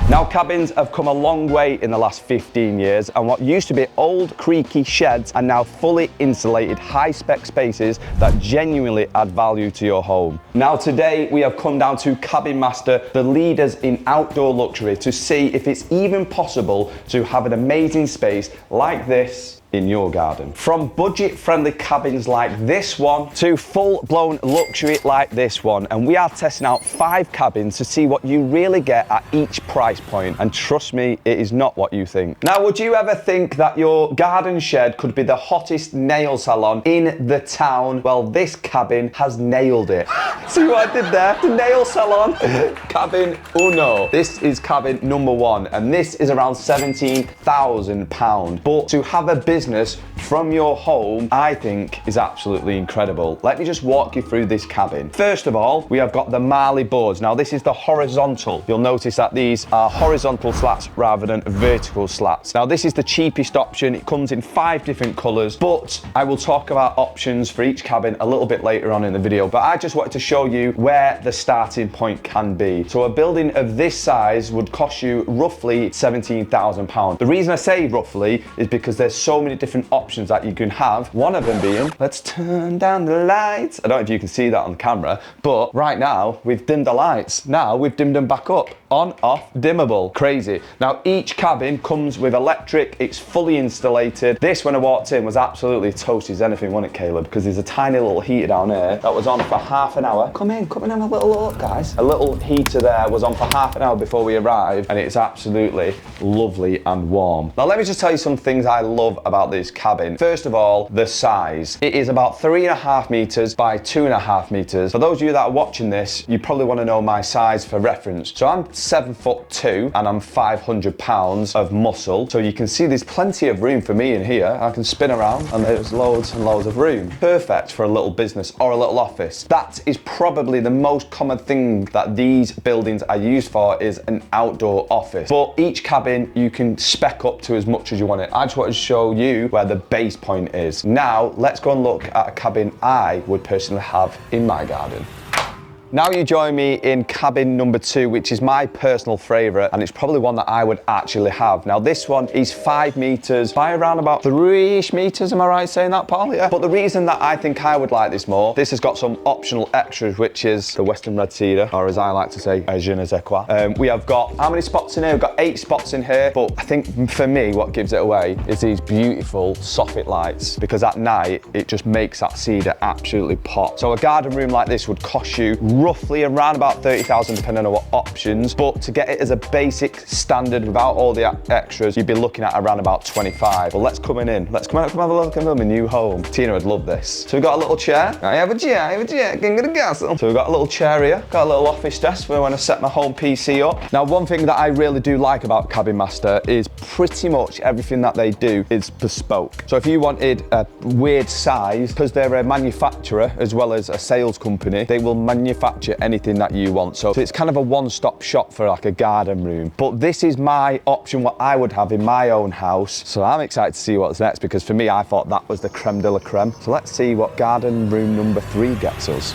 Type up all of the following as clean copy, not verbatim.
Now, cabins have come a long way in the last 15 years, and what used to be old, creaky sheds are now fully insulated, high-spec spaces that genuinely add value to your home. Now, today we have come down to Cabin Master, the leaders in outdoor luxury, to see if it's even possible to have an amazing space like this in your garden. From budget-friendly cabins like this one to full-blown luxury like this one, and we are testing out 5 cabins to see what you really get at each price point. And trust me, it is not what you think. Now, would you ever think that your garden shed could be the hottest nail salon in the town? Well, this cabin has nailed it. See what I did there? The nail salon. Cabin uno. This is cabin number 1, and this is around £17,000. But to have a business from your home, I think is absolutely incredible. Let me just walk you through this cabin. First of all, we have got the Marley boards. Now, this is the horizontal. You'll notice that these are horizontal slats rather than vertical slats. Now, this is the cheapest option. It comes in 5 different colors, but I will talk about options for each cabin a little bit later on in the video. But I just wanted to show you where the starting point can be. So a building of this size would cost you roughly £17,000. The reason I say roughly is because there's so many different options that you can have. One of them being, let's turn down the lights. I don't know if you can see that on camera, but right now we've dimmed the lights. Now we've dimmed them back up. On, off, dimmable. Crazy. Now, each cabin comes with electric. It's fully insulated. This, when I walked in, was absolutely toasty as anything, wasn't it, Caleb? Because there's a tiny little heater down here that was on for half an hour. Come in and have a little look, guys. A little heater there was on for half an hour before we arrived, and it's absolutely lovely and warm. Now, let me just tell you some things I love about this cabin. First of all, the size. It is about 3.5 meters by 2.5 meters. For those of you that are watching this, you probably want to know my size for reference. So I'm 7'2" and I'm 500 pounds of muscle. So you can see there's plenty of room for me in here. I can spin around and there's loads and loads of room. Perfect for a little business or a little office. That is probably the most common thing that these buildings are used for, is an outdoor office. But each cabin you can spec up to as much as you want it. I just want to show you where the base point is. Now let's go and look at a cabin I would personally have in my garden. Now you join me in cabin number 2, which is my personal favorite, and it's probably one that I would actually have. Now, this one is 5 meters by around about 3-ish meters. Am I right saying that, Paul? Yeah. But the reason that I think I would like this more, this has got some optional extras, which is the Western Red Cedar, or as I like to say, je ne sais quoi. We have got, how many spots in here? We've got 8 spots in here, but I think for me, what gives it away is these beautiful soffit lights, because at night, it just makes that cedar absolutely pop. So a garden room like this would cost you roughly around about 30,000 depending on what options, but to get it as a basic standard without all the extras, you'd be looking at around about 25. Well, let's come in. Let's come out, come have a look at my new home. Tina would love this. So we've got a little chair. I have a chair, king of the castle. So we've got a little chair here, got a little office desk where I want to set my home PC up. Now, one thing that I really do like about Cabin Master is pretty much everything that they do is bespoke. So if you wanted a weird size, because they're a manufacturer as well as a sales company, they will manufacture anything that you want. So it's kind of a one-stop shop for like a garden room. But this is my option, what I would have in my own house. So I'm excited to see what's next, because for me, I thought that was the creme de la creme. So let's see what garden room number 3 gets us.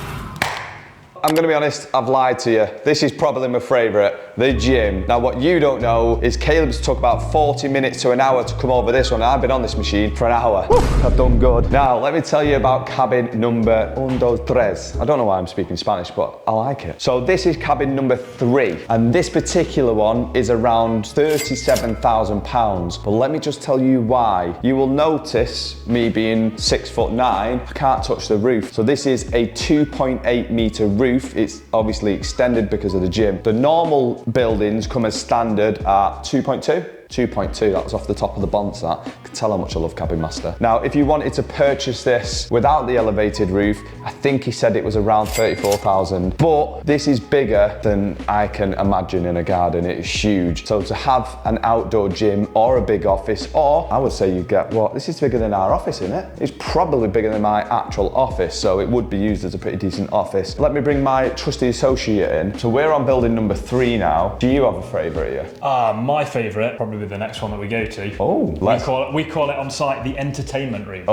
I'm gonna be honest, I've lied to you. This is probably my favorite, the gym. Now, what you don't know is Caleb's took about 40 minutes to an hour to come over this one. I've been on this machine for an hour. Woo, I've done good. Now, let me tell you about cabin number 1, 2, 3. I don't know why I'm speaking Spanish, but I like it. So this is cabin number 3, and this particular one is around £37,000. But let me just tell you why. You will notice me being 6'9", I can't touch the roof. So this is a 2.8 meter roof. It's obviously extended because of the gym. The normal buildings come as standard at 2.2. 2.2, that was off the top of the bonds that. You can tell how much I love Cabin Master. Now, if you wanted to purchase this without the elevated roof, I think he said it was around 34,000, but this is bigger than I can imagine in a garden. It is huge. So to have an outdoor gym or a big office, or I would say you get, what, this is bigger than our office, isn't it? It's probably bigger than my actual office, so it would be used as a pretty decent office. Let me bring my trusty associate in. So we're on building number 3 now. Do you have a favorite here? My favorite, probably be the next one that we go to. Oh, we call it on site the entertainment room.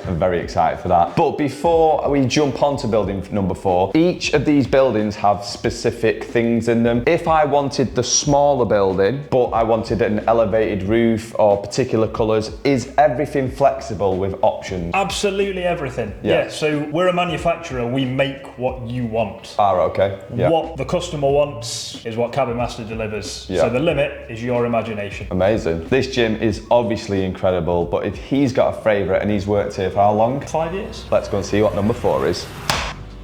I'm very excited for that. But before we jump onto building number 4, each of these buildings have specific things in them. If I wanted the smaller building, but I wanted an elevated roof or particular colours, is everything flexible with options? Absolutely everything. Yeah. So we're a manufacturer, we make what you want. Okay. Yeah. What the customer wants is what Cabin Master delivers. Yeah. So the limit is your imagination. Amazing. This gym is obviously incredible, but if he's got a favourite and he's worked here for how long? 5 years. Let's go and see what number 4 is.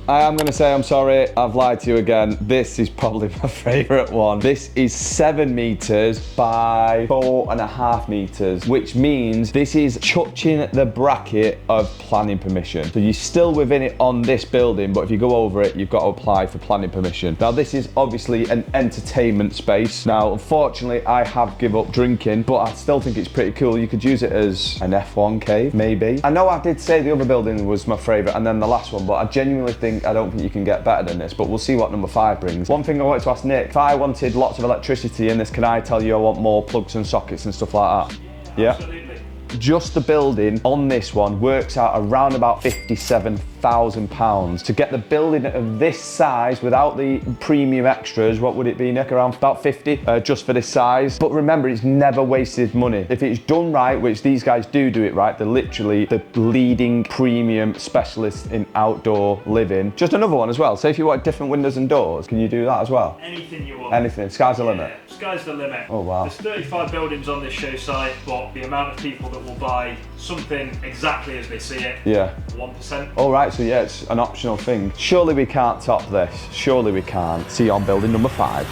I am going to say I'm sorry, I've lied to you again. This is probably my favourite one. This is 7 metres by 4.5 metres, which means this is touching the bracket of planning permission. So you're still within it on this building, but if you go over it, you've got to apply for planning permission. Now this is obviously an entertainment space. Now, unfortunately, I have given up drinking, but I still think it's pretty cool. You could use it as an F1 cave, maybe. I know I did say the other building was my favourite and then the last one, but I genuinely think I don't think you can get better than this, but we'll see what number 5 brings. One thing I wanted to ask Nick, if I wanted lots of electricity in this, can I tell you I want more plugs and sockets and stuff like that? Yeah? Absolutely. Just the building on this one works out around about £57,000. To get the building of this size without the premium extras, what would it be, Nick? Around about 50 just for this size. But remember, it's never wasted money. If it's done right, which these guys do it right, they're literally the leading premium specialists in outdoor living. Just another one as well. Say if you want different windows and doors, can you do that as well? Anything you want. Anything, sky's the limit. Sky's the limit. Oh wow. There's 35 buildings on this show site, but the amount of people that will buy something exactly as they see it, 1%. All right, so yeah, it's an optional thing. Surely we can't top this. Surely we can't. See you on building number 5.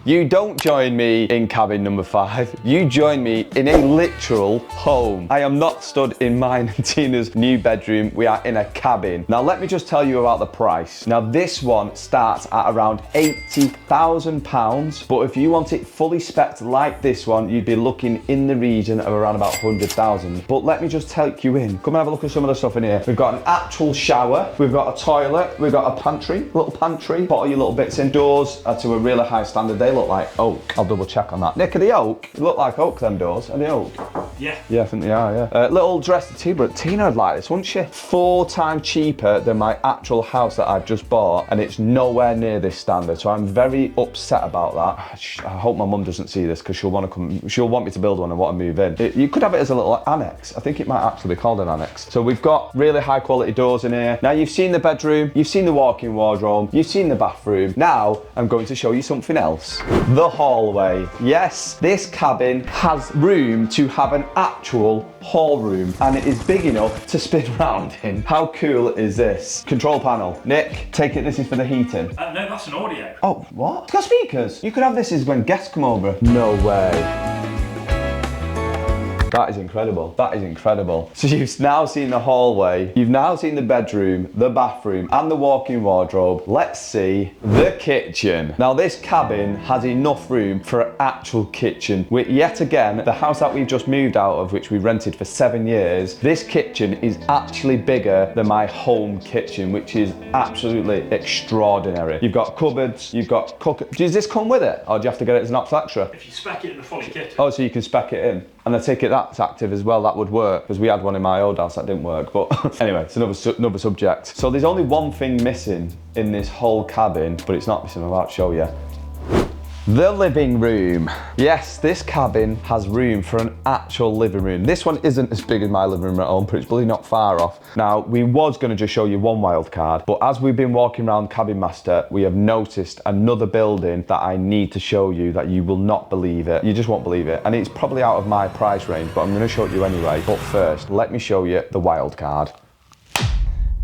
You don't join me in cabin number 5, you join me in a literal home. I am not stood in mine and Tina's new bedroom, we are in a cabin. Now let me just tell you about the price. Now this one starts at around £80,000, but if you want it fully spec'd like this one, you'd be looking in the region of around about 100,000. But let me just take you in. Come and have a look at some of the stuff in here. We've got an actual shower, we've got a toilet, we've got a pantry, little pantry, put all your little bits in. Doors are to a really high standard. They look like oak. I'll double check on that. Nick, are they oak? They look like oak, them doors. Are they oak? Yeah. Yeah, I think they are, yeah. Little dresser too, but Tina would like this, wouldn't she? 4 times cheaper than my actual house that I've just bought, and it's nowhere near this standard, so I'm very upset about that. I hope my mum doesn't see this, because she'll want to come, she'll want me to build one and want to move in. You could have it as a little annex. I think it might actually be called an annex. So we've got really high quality doors in here. Now you've seen the bedroom, you've seen the walk-in wardrobe, you've seen the bathroom. Now I'm going to show you something else. The hallway. Yes, this cabin has room to have an actual hall room, and it is big enough to spin around in. How cool is this? Control panel. Nick, take it, this is for the heating. No, that's an audio. Oh, what? It's got speakers. You could have this as when guests come over. No way. That is incredible. That is incredible. So you've now seen the hallway, you've now seen the bedroom, the bathroom, and the walk-in wardrobe. Let's see the kitchen. Now this cabin has enough room for an actual kitchen. Yet again, the house that we've just moved out of, which we rented for 7 years, this kitchen is actually bigger than my home kitchen, which is absolutely extraordinary. You've got cupboards, you've got Does this come with it, or do you have to get it as an optional extra? If you spec it in the fully kitted. Oh, so you can spec it in. And I take it that's active as well, that would work, because we had one in my old house that didn't work, but anyway, it's another subject. So there's only one thing missing in this whole cabin, but it's not missing, I'm about to show you. The living room. Yes, this cabin has room for an actual living room. This one isn't as big as my living room at home, but it's really not far off. Now, we was going to just show you one wild card, but as we've been walking around Cabin Master, we have noticed another building that I need to show you that you will not believe it. You just won't believe it. And it's probably out of my price range, but I'm going to show it you anyway. But first, let me show you the wild card.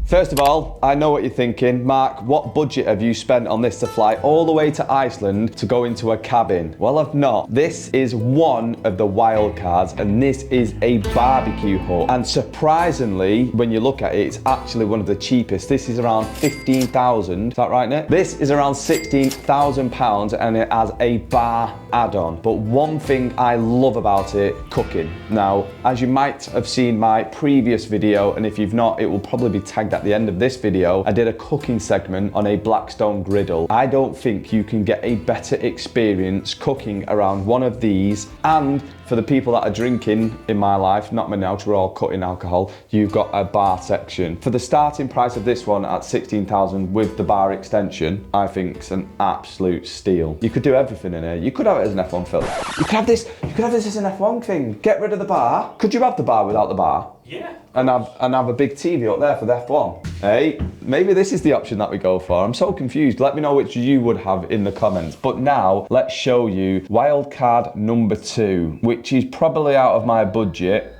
First of all, I know what you're thinking. Mark, what budget have you spent on this to fly all the way to Iceland to go into a cabin? Well, I've not. This is one of the wild cards, and this is a barbecue hut. And surprisingly, when you look at it, it's actually one of the cheapest. This is around 15,000. Is that right, Nick? This is around 16,000 pounds, and it has a bar add-on. But one thing I love about it, cooking. Now, as you might have seen my previous video, and if you've not, it will probably be tagged at the end of this video, I did a cooking segment on a Blackstone griddle. I don't think you can get a better experience cooking around one of these, and for the people that are drinking in my life, not me now, because we're all cutting alcohol, you've got a bar section. For the starting price of this one at 16,000 with the bar extension, I think it's an absolute steal. You could do everything in here. You could have it as an F1 film. You could have this as an F1 thing. Get rid of the bar. Could you have the bar without the bar? Yeah. And have a big TV up there for the F1. Hey, maybe this is the option that we go for. I'm so confused. Let me know which you would have in the comments. But now, let's show you Wildcard number 2, which is probably out of my budget,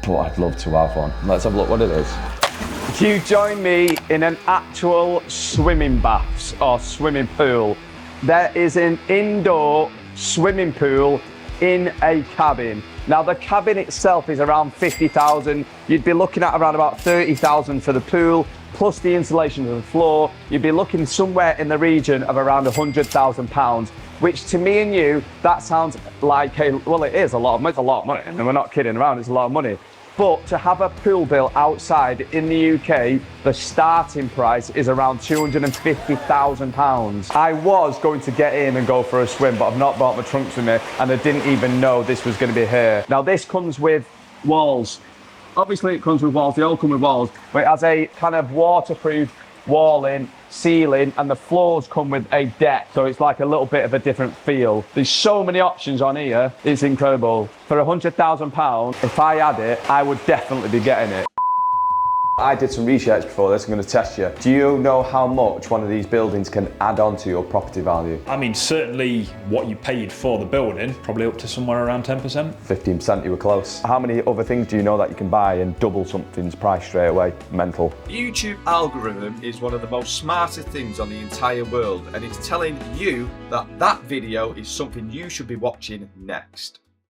but I'd love to have one. Let's have a look what it is. You join me in an actual swimming baths or swimming pool. There is an indoor swimming pool in a cabin. Now the cabin itself is around 50,000. You'd be looking at around about 30,000 for the pool, plus the insulation of the floor. You'd be looking somewhere in the region of around £100,000, which to me and you, that sounds like well, it is a lot of money. It's a lot of money, and we're not kidding around, it's a lot of money. But to have a pool bill outside in the UK, the starting price is around £250,000. I was going to get in and go for a swim, but I've not brought my trunks with me, and I didn't even know this was going to be here. Now this comes with walls. Obviously it comes with walls, they all come with walls, but it has a kind of waterproof walling, ceiling, and the floors come with a deck, so it's like a little bit of a different feel. There's so many options on here, it's incredible. For £100,000, if I had it, I would definitely be getting it. I did some research before this, I'm going to test you. Do you know how much one of these buildings can add on to your property value? I mean, certainly what you paid for the building, probably up to somewhere around 10%. 15%, you were close. How many other things do you know that you can buy and double something's price straight away? Mental. The YouTube algorithm is one of the most smartest things on the entire world, and it's telling you that that video is something you should be watching next.